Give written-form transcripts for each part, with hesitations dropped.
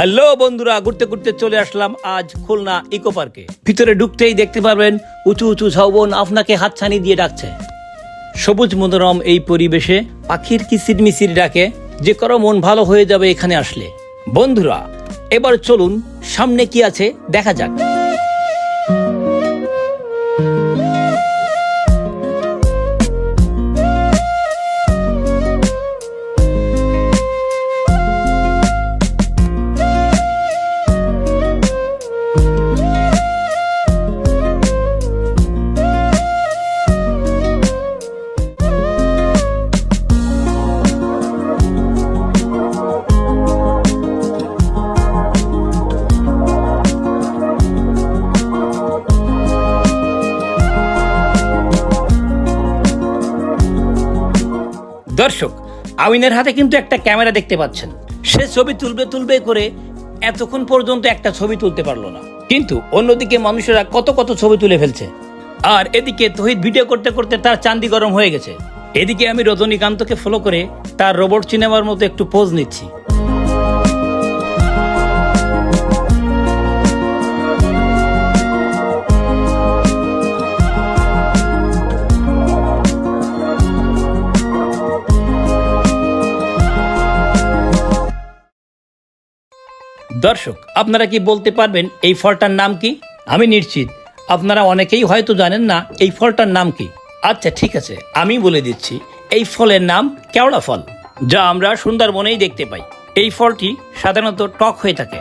Hello বন্ধুরা, ঘুরতে ঘুরতে চলে আসলাম আজ খুলনা ইকো পার্কে। ভিতরে ঢুকতেই দেখতে পারবেন উঁচু উঁচু ঝাউবন আপনাকে হাতছানি দিয়ে ডাকছে। সবুজ মনোরম এই পরিবেশে পাখির কিচির মিচির ডাকে যে কারো মন ভালো হয়ে যাবে এখানে আসলে। বন্ধুরা, এবার চলুন সামনে কি আছে দেখা যাক। দর্শক, আমিনের হাতে কিন্তু একটা ক্যামেরা দেখতে পাচ্ছেন। সে ছবি তুলবে করে এতক্ষণ পর্যন্ত একটা ছবি তুলতে পারলো না, কিন্তু অন্যদিকে মানুষেরা কত ছবি তুলে ফেলছে। আর এদিকে তহিদ ভিডিও করতে করতে তার চান্দি গরম হয়ে গেছে। এদিকে আমি রজনীকান্তকে ফলো করে তার রোবট সিনেমার মতো একটু পোজ নিচ্ছি। দর্শক, আপনারা কি বলতে পারবেন এই ফলটার নাম কি? আমি নিশ্চিত আপনারা অনেকেই হয়তো জানেন না এই ফলটার নাম কি। আচ্ছা ঠিক আছে, আমি বলে দিচ্ছি। এই ফলের নাম কেওড়া ফল, যা আমরা সুন্দরবনেই দেখতে পাই। এই ফলটি সাধারণত টক হয়ে থাকে।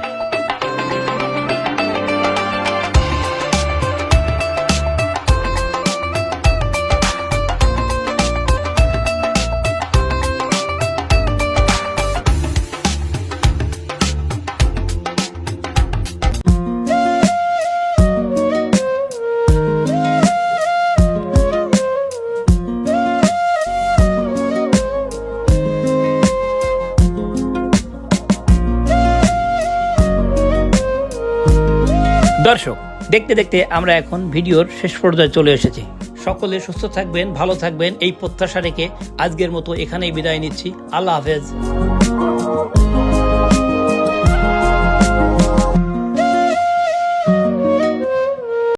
দর্শক, দেখতে দেখতে আমরা এখন ভিডিওর শেষ পর্যায়ে চলে এসেছি। সকলে সুস্থ থাকবেন, ভালো থাকবেন এই প্রত্যাশা রেখে আজকের মতো এখানেই বিদায় নিচ্ছি। আল্লাহ হাফেজ।